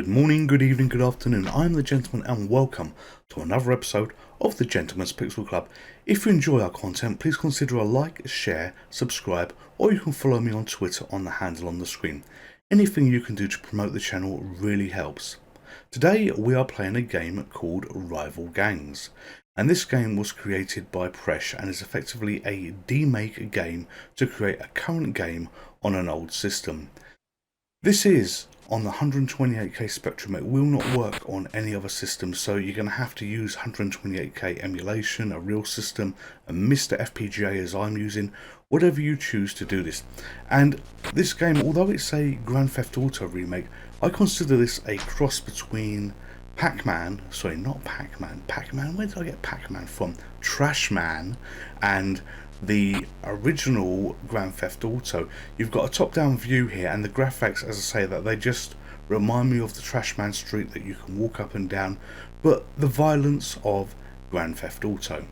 Good morning, good evening, good afternoon. I'm the Gentleman and welcome to another episode of the Gentleman's Pixel Club. If you enjoy our content, please consider a like, share, subscribe, or you can follow me on Twitter on the handle on the screen. Anything you can do to promote the channel really helps. Today we are playing a game called Rival Gangs, and this game was created by Presh and is effectively a demake game to create a current game on an old system. This is on the 128K Spectrum. It will not work on any other system, so you're going to have to use 128K emulation, a real system, a MiSTer FPGA as I'm using, whatever you choose to do this. And this game, although it's a Grand Theft Auto remake, I consider this a cross between Pac-Man, sorry, not Pac-Man, Pac-Man, where did I get Pac-Man from? Trash Man, and the original Grand Theft Auto. You've got a top-down view here, and the graphics, as I say, that they just remind me of the Trash Man Street that you can walk up and down, but the violence of Grand Theft Auto.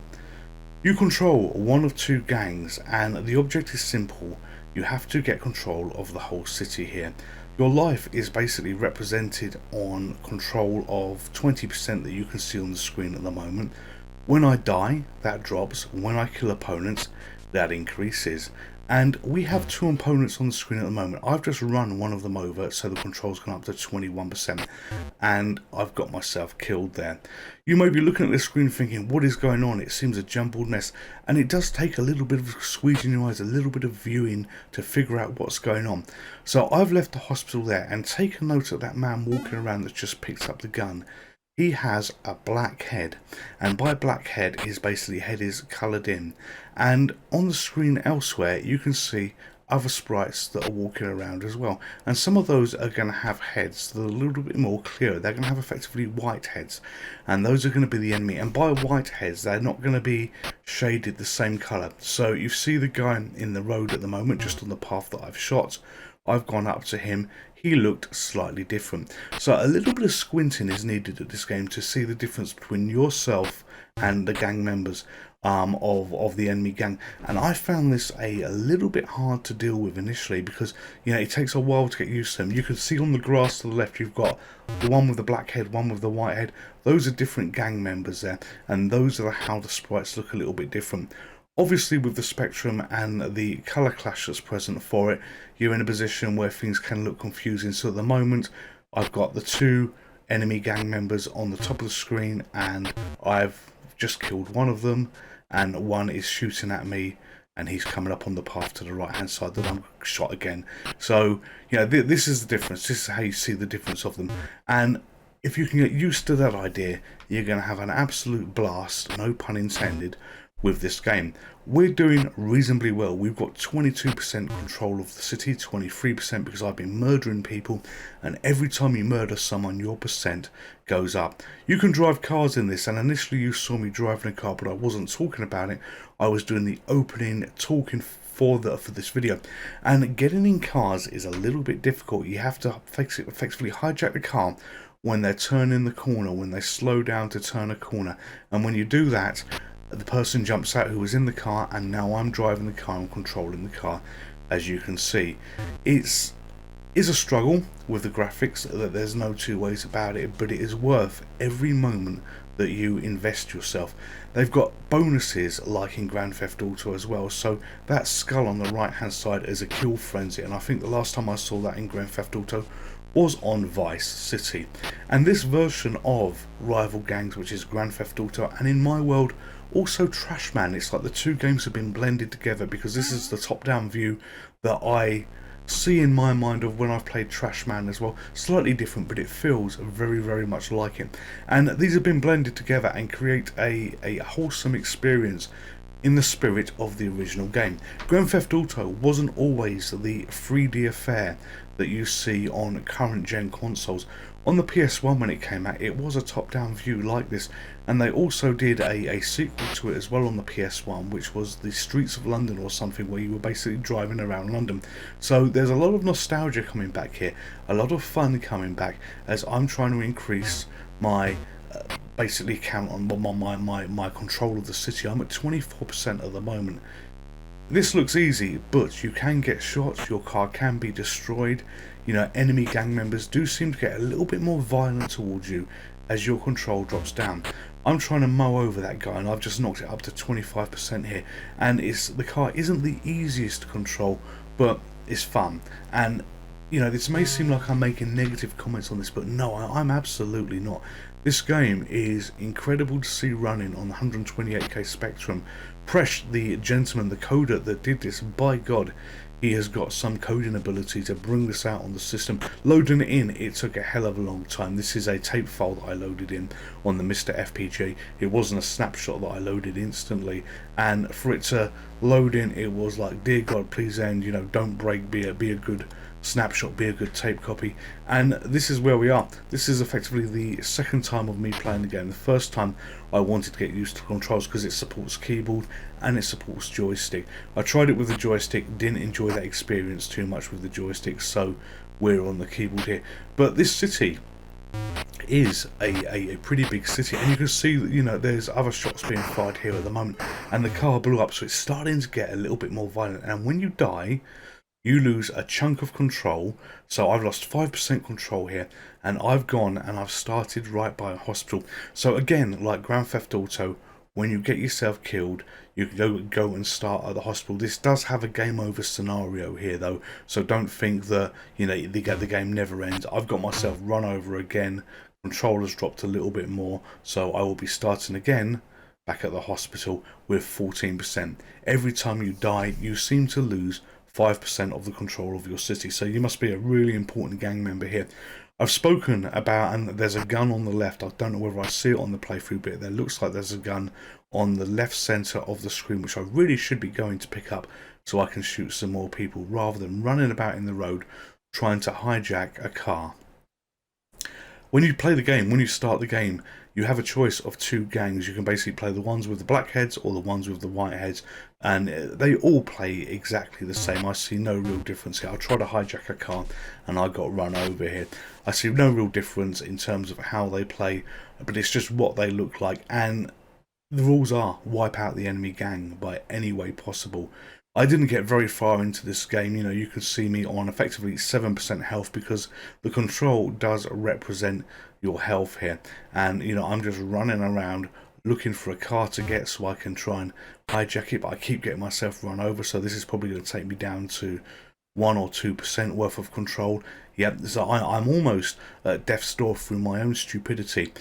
You control one of two gangs, and the object is simple. You have to get control of the whole city here. Your life is basically represented on control of 20% that you can see on the screen at the moment. When I die, that drops. When I kill opponents, that increases. And we have two opponents on the screen at the moment. I've just run one of them over, so the control's gone up to 21%. And I've got myself killed there. You may be looking at this screen thinking, what is going on? It seems a jumbled mess. And it does take a little bit of squeezing your eyes, a little bit of viewing to figure out what's going on. So I've left the hospital there, and take a note of that man walking around that's just picked up the gun. He has a black head, and by black head his basically head is coloured in, and on the screen elsewhere you can see other sprites that are walking around as well, and some of those are going to have heads that are a little bit more clear. They're going to have effectively white heads, and those are going to be the enemy, and by white heads they're not going to be shaded the same colour. So you see the guy in the road at the moment, just on the path that I've shot. I've gone up to him. He looked slightly different. So a little bit of squinting is needed at this game to see the difference between yourself and the gang members of the enemy gang. And I found this a little bit hard to deal with initially because, you know, it takes a while to get used to them. You can see on the grass to the left you've got the one with the black head, one with the white head. Those are different gang members there, and those are how the sprites look a little bit different. Obviously, with the spectrum and the colour clash that's present for it, you're in a position where things can look confusing. So at the moment, I've got the two enemy gang members on the top of the screen, and I've just killed one of them, and one is shooting at me, and he's coming up on the path to the right hand side that I'm shot again. So, you know, this is the difference. This is how you see the difference of them. And if you can get used to that idea, you're going to have an absolute blast, no pun intended, with this game. We're doing reasonably well. We've got 22% control of the city, 23% because I've been murdering people, and every time you murder someone your percent goes up. You can drive cars in this, and initially you saw me driving a car, but I wasn't talking about it. I was doing the opening talking for this video, and getting in cars is a little bit difficult. You have to effectively hijack the car when they're turning the corner, when they slow down to turn a corner, and when you do that, the person jumps out who was in the car, and now I'm driving the car and controlling the car. As you can see, it's a struggle with the graphics, that there's no two ways about it, but it is worth every moment that you invest yourself. They've got bonuses like in Grand Theft Auto as well, so that skull on the right hand side is a kill frenzy, and I think the last time I saw that in Grand Theft Auto was on Vice City. And this version of Rival Gangs, which is Grand Theft Auto, and in my world also Trash Man, it's like the two games have been blended together, because this is the top-down view that I see in my mind of when I've played Trash Man as well. Slightly different, but it feels very, very much like it. And these have been blended together and create a wholesome experience in the spirit of the original game. Grand Theft Auto wasn't always the 3D affair that you see on current gen consoles. On the PS1 when it came out, it was a top-down view like this, and they also did a sequel to it as well on the PS1, which was the Streets of London or something, where you were basically driving around London. So there's a lot of nostalgia coming back here, a lot of fun coming back, as I'm trying to increase my basically count on my control of the city. I'm at 24% at the moment. This looks easy, but you can get shot, your car can be destroyed. You know, enemy gang members do seem to get a little bit more violent towards you as your control drops down. I'm trying to mow over that guy and I've just knocked it up to 25% here, and the car isn't the easiest to control, but it's fun. And you know, this may seem like I'm making negative comments on this, but no, I'm absolutely not. This game is incredible to see running on the 128k Spectrum. Presh, the gentleman, the coder that did this, by God, he has got some coding ability to bring this out on the system. Loading it in, it took a hell of a long time. This is a tape file that I loaded in on the MiSTer FPGA. It wasn't a snapshot that I loaded instantly, and for it to load in, it was like, dear God, please end, you know, don't break, be a good snapshot, be a good tape copy. And this is where we are. This is effectively the second time of me playing the game. The first time I wanted to get used to controls because it supports keyboard and it supports joystick. I tried it with the joystick, didn't enjoy that experience too much with the joystick, so we're on the keyboard here. But this city is a pretty big city, and you can see that, you know, there's other shots being fired here at the moment, and the car blew up, so it's starting to get a little bit more violent. And when you die, you lose a chunk of control. So I've lost 5% control here, and I've gone and I've started right by a hospital. So again, like Grand Theft Auto, when you get yourself killed, you can go and start at the hospital. This does have a game over scenario here though, so don't think that, you know, the game never ends. I've got myself run over again, controller's dropped a little bit more, so I will be starting again back at the hospital with 14%. Every time you die, you seem to lose 5% of the control of your city, so you must be a really important gang member here. I've spoken about, and there's a gun on the left. I don't know whether I see it on the playthrough bit. There looks like there's a gun on the left center of the screen, which I really should be going to pick up so I can shoot some more people rather than running about in the road trying to hijack a car. When you play the game, when you start the game, you have a choice of two gangs. You can basically play the ones with the black heads or the ones with the white heads, and they all play exactly the same. I see no real difference here. I tried to hijack a car and I got run over here. I see no real difference in terms of how they play, but it's just what they look like, and the rules are wipe out the enemy gang by any way possible. I didn't get very far into this game. You know, you can see me on effectively 7% health because the control does represent your health here. And, you know, I'm just running around looking for a car to get so I can try and hijack it, but I keep getting myself run over, so this is probably going to take me down to 1 or 2% worth of control. Yep, so I'm almost at death's door through my own stupidity.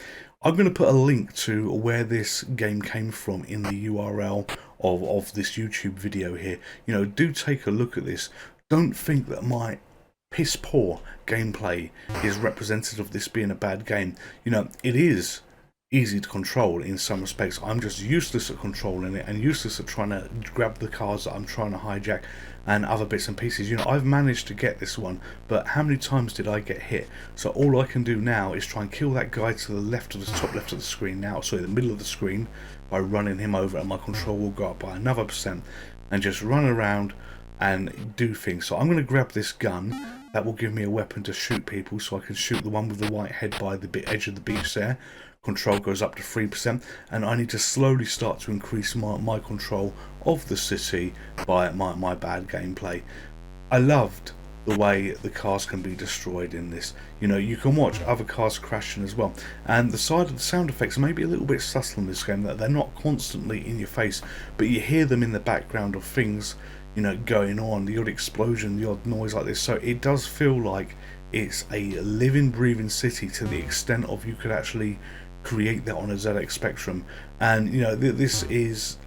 I'm going to put a link to where this game came from in the URL of this YouTube video here. You know, do take a look at this. Don't think that my piss poor gameplay is representative of this being a bad game. You know, it is easy to control in some respects. I'm just useless at controlling it and useless at trying to grab the cars that I'm trying to hijack and other bits and pieces. You know, I've managed to get this one, but how many times did I get hit? So all I can do now is try and kill that guy to the left of the top left of the screen now, so in the middle of the screen, by running him over, and my control will go up by another percent, and just run around and do things. So I'm going to grab this gun. That will give me a weapon to shoot people, so I can shoot the one with the white head by the edge of the beach there. Control goes up to 3%, and I need to slowly start to increase my control of the city by my bad gameplay. I loved the way the cars can be destroyed in this. You know, you can watch other cars crashing as well, and the sound effects may be a little bit subtle in this game, that they're not constantly in your face, but you hear them in the background of things, you know, going on, the odd explosion, the odd noise like this. So it does feel like it's a living, breathing city to the extent of you could actually create that on a ZX Spectrum. And you know, this is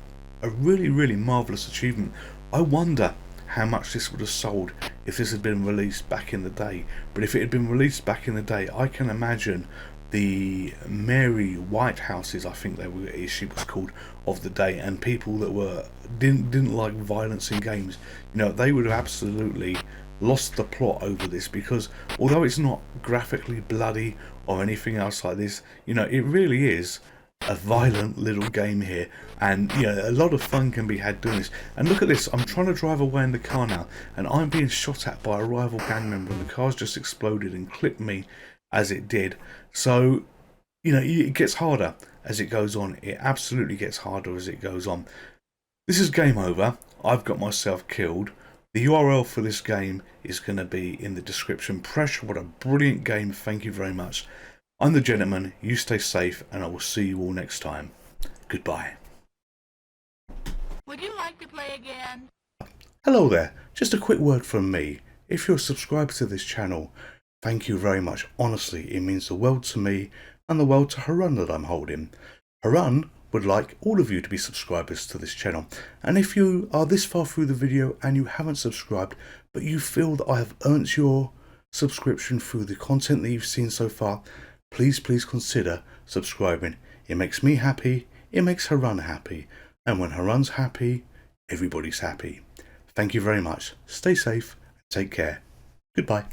a really marvelous achievement. I wonder how much this would have sold if this had been released back in the day. But if it had been released back in the day, I can imagine the Mary Whitehouses, I think she was called, of the day, and people that didn't like violence in games, you know, they would have absolutely lost the plot over this, because although it's not graphically bloody or anything else like this, you know, it really is a violent little game here, and you know, a lot of fun can be had doing this. And look at this, I'm trying to drive away in the car now, and I'm being shot at by a rival gang member, and the car's just exploded and clipped me as it did. So, you know, it gets harder as it goes on. It absolutely gets harder as it goes on. This is game over. I've got myself killed. The URL for this game is going to be in the description. Pressure, what a brilliant game. Thank you very much. I'm the Gentleman. You stay safe, and I will see you all next time. Goodbye. Would you like to play again? Hello there. Just a quick word from me. If you're subscribed to this channel, thank you very much. Honestly, it means the world to me and the world to Harun that I'm holding. Harun would like all of you to be subscribers to this channel, and if you are this far through the video and you haven't subscribed but you feel that I have earned your subscription through the content that you've seen so far, please consider subscribing. It makes me happy, it makes Harun happy, and when Harun's happy, everybody's happy. Thank you very much. Stay safe and take care. Goodbye.